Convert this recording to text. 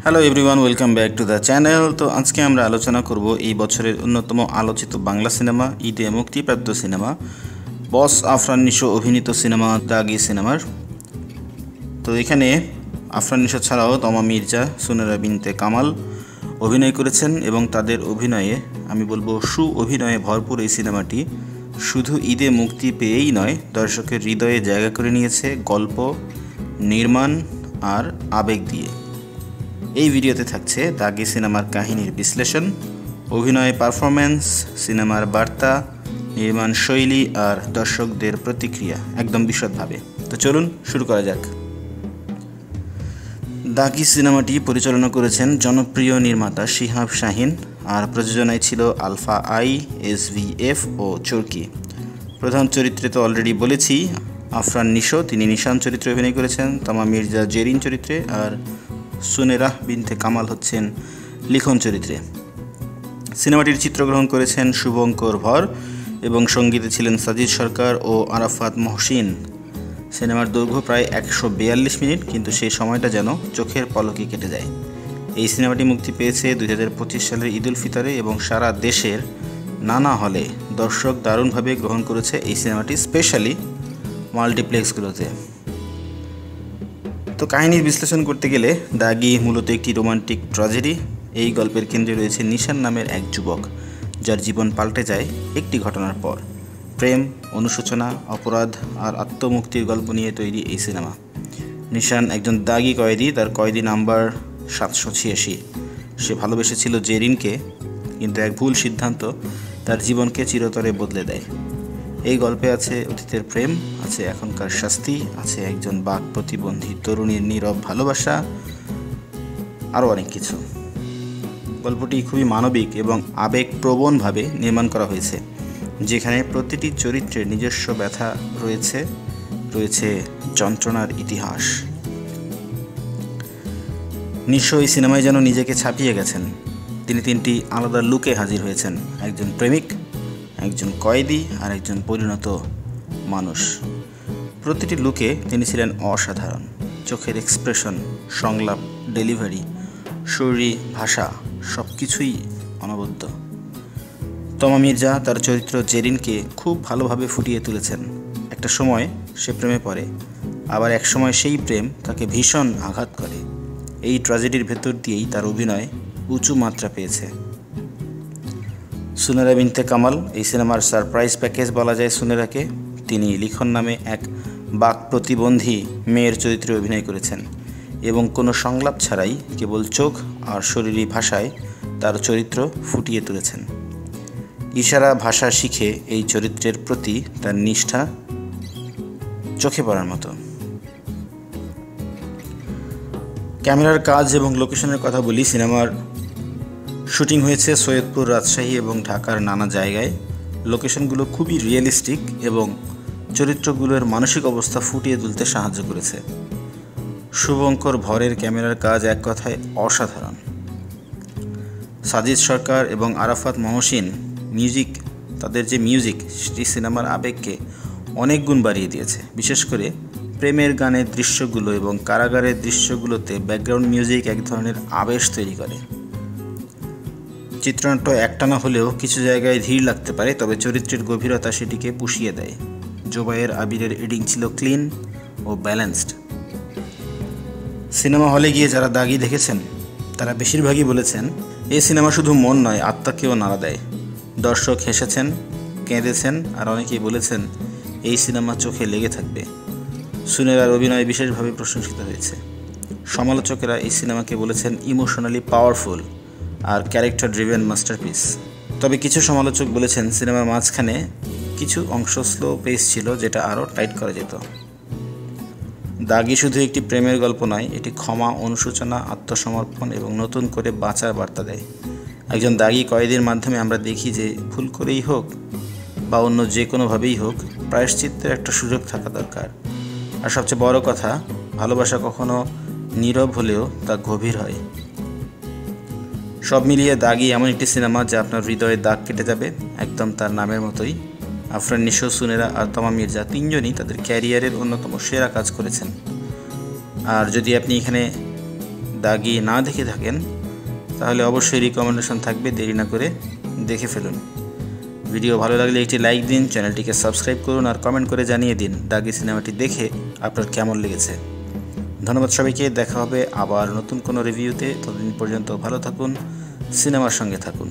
Hello everyone, welcome back to the channel. তো আজকে আমরা আলোচনা করব এই বছরের অন্যতম আলোচিত বাংলা সিনেমা, ঈদে মুক্তিপ্রাপ্ত সিনেমা বস আফরান নিশো অভিনীত সিনেমা দাগি সিনেমার। তো এখানে আফরান নিশো ছাড়াও তমা মির্জা, সুনেরা বিনতে কামাল অভিনয় করেছেন এবং তাদের অভিনয়ে, আমি বলবো সু অভিনয়ে ভরপুর এই সিনেমাটি শুধু ঈদে মুক্তি পেয়েই নয়, দর্শকের হৃদয়ে জায়গা করে নিয়েছে গল্প, নির্মাণ আর আবেগ দিয়ে। এই ভিডিওতে থাকছে দাগি সিনেমার কাহিনীর বিশ্লেষণ, অভিনয় পারফরম্যান্স, সিনেমার বার্তা, নির্মাণ শৈলী আর দর্শকদের প্রতিক্রিয়া একদম বিশদভাবে। তো চলুন শুরু করা যাক। দাগি সিনেমাটি পরিচালনা করেছেন জনপ্রিয় নির্মাতা শিহাব শাহিন আর প্রযোজনায় ছিল আলফা আই, SVF ও চরকি। প্রধান চরিত্রে তো অলরেডি বলেছি আফরান নিশো, তিনি নিশান চরিত্রে অভিনয় করেছেন, তমা মির্জা জেরিন চরিত্রে, আর সুনেরা বিনতে কামাল হচ্ছেন লিখন চরিত্রে। সিনেমাটির চিত্রগ্রহণ করেছেন শুভঙ্কর ভর এবং সঙ্গীতে ছিলেন সাজিদ সরকার ও আরাফাত মহসিন। সিনেমার দৈর্ঘ্য প্রায় 142 মিনিট, কিন্তু সেই সময়টা যেন চোখের পলকে কেটে যায়। এই সিনেমাটি মুক্তি পেয়েছে 2025 সালের ঈদ উল ফিতরে এবং সারা দেশের নানা হলে দর্শক দারুণভাবে গ্রহণ করেছে এই সিনেমাটি, স্পেশালি মাল্টিপ্লেক্সগুলোতে। তো কাহিনীর বিশ্লেষণ করতে গেলে দাগি মূলত একটি রোমান্টিক ট্র্যাজেডি। এই গল্পের কেন্দ্রে রয়েছে নিশান নামের এক যুবক, যার জীবন পাল্টে যায় একটি ঘটনার পর। প্রেম, অনুশোচনা, অপরাধ আর আত্মমুক্তির গল্প নিয়ে তৈরি এই সিনেমা। নিশান একজন দাগি কয়েদি, তার কয়েদি নাম্বার 786। সে ভালোবেসেছিল জেরিনকে, কিন্তু এক ভুল সিদ্ধান্ত তার জীবনকে চিরতরে বদলে দেয়। এই গল্পে আছে অতীতের প্রেম, আছে এখনকার শাস্তি, আছে একজন বাক প্রতিবন্ধী তরুণীর নীরব ভালোবাসা, আরও অনেক কিছু। গল্পটি খুবই মানবিক এবং আবেগপ্রবণভাবে নির্মাণ করা হয়েছে, যেখানে প্রতিটি চরিত্রের নিজস্ব ব্যথা রয়েছে যন্ত্রণার ইতিহাস। নিশো এই সিনেমায় যেন নিজেকে ছাপিয়ে গেছেন। তিনি 3টি আলাদা লুকে হাজির হয়েছেন: একজন প্রেমিক, একজন কয়েদি আর একজন পরিণত মানুষ। প্রতিটি লুকে তিনি ছিলেন অসাধারণ। চোখের এক্সপ্রেশন, সংলাপ, ডেলিভারি, শরীরী ভাষা সব কিছুই অনবদ্য। তমা মির্জা তার চরিত্র জেরিনকে খুব ভালোভাবে ফুটিয়ে তুলেছেন। একটা সময় সে প্রেমে পড়ে, আবার এক সময় সেই প্রেম তাকে ভীষণ আঘাত করে। এই ট্র্যাজেডির ভেতর দিয়েই তার অভিনয় উঁচু মাত্রা পেয়েছে। সুনেরা বিনতে কামাল এই সিনেমার সারপ্রাইজ প্যাকেজ বলা যায় সুনেরাকে। তিনি লিখন নামে এক বাক প্রতিবন্ধী মেয়ের চরিত্রে অভিনয় করেছেন এবং কোনো সংলাপ ছাড়াই কেবল চোখ আর শরীরী ভাষায় তার চরিত্র ফুটিয়ে তুলেছেন। ইশারা ভাষা শিখে এই চরিত্রের প্রতি তার নিষ্ঠা চোখে পড়ার মতো। ক্যামেরার কাজ এবং লোকেশনের কথা বলি। সিনেমার শুটিং হয়েছে সৈয়দপুর, রাজশাহী এবং ঢাকার নানা জায়গায়। লোকেশনগুলো খুবই রিয়েলিস্টিক এবং চরিত্রগুলোর মানসিক অবস্থা ফুটিয়ে তুলতে সাহায্য করেছে। শুভঙ্কর ভরের ক্যামেরার কাজ এক কথায় অসাধারণ। সাজিদ সরকার এবং আরাফাত মহসিন তাদের যে মিউজিক, সেটি সিনেমার আবেগকে অনেক গুণ বাড়িয়ে দিয়েছে। বিশেষ করে প্রেমের গানের দৃশ্যগুলো এবং কারাগারের দৃশ্যগুলোতে ব্যাকগ্রাউন্ড মিউজিক এক ধরনের আবেশ তৈরি করে। চিত্রনাট্য একটানা হলেও কিছু জায়গায় ধীর লাগতে পারে, তবে চরিত্রের গভীরতা সেটিকে পুষিয়ে দেয়। জোবায়ের আবিরের এডিং ছিল ক্লিন ও ব্যালেন্সড। সিনেমা হলে গিয়ে যারা দাগি দেখেছেন তারা বেশিরভাগই বলেছেন এই সিনেমা শুধু মন নয়, আত্মাকেও নাড়া দেয়। দর্শক হেসেছেন, কেঁদেছেন, আর অনেকেই বলেছেন এই সিনেমা চোখে লেগে থাকবে। সুনেরার অভিনয় বিশেষভাবে প্রশংসিত হয়েছে। সমালোচকেরা এই সিনেমাকে বলেছেন ইমোশনালি পাওয়ারফুল আর ক্যারেক্টার ড্রিভেন মাস্টারপিস। তবে কিছু সমালোচক বলেছেন সিনেমার মাঝখানে কিছু অংশ স্লো পেস ছিল, যেটা আরও টাইট করা যেত। দাগি শুধু একটি প্রেমের গল্প নয়, এটি ক্ষমা, অনুশোচনা, আত্মসমর্পণ এবং নতুন করে বাঁচার বার্তা দেয়। একজন দাগি কয়েদির মাধ্যমে আমরা দেখি যে ভুল করেই হোক বা অন্য যে কোনোভাবেই হোক, প্রায়শ্চিত্তের একটা সুযোগ থাকা দরকার। আর সবচেয়ে বড় কথা, ভালোবাসা কখনো নীরব হলেও তা গভীর হয়। সব মিলিয়ে দাগি এমন একটি সিনেমা যা আপনার হৃদয়ে দাগ কেটে যাবে, একদম তার নামের মতোই। আফরান নিশো, সুনেরা আর তমা মির্জা তিনজনই তাদের ক্যারিয়ারের অন্যতম সেরা কাজ করেছেন। আর যদি আপনি এখানে দাগি না দেখে থাকেন তাহলে অবশ্যই রিকমেন্ডেশন থাকবে, দেরি না করে দেখে ফেলুন। ভিডিও ভালো লাগলে একটি লাইক দিন, চ্যানেলটিকে সাবস্ক্রাইব করুন আর কমেন্ট করে জানিয়ে দিন দাগি সিনেমাটি দেখে আপনার কেমন লেগেছে। ধন্যবাদ সবাইকে। দেখা হবে আবার নতুন কোনো রিভিউতে। ততদিন পর্যন্ত ভালো থাকুন, সিনেমার সঙ্গে থাকুন।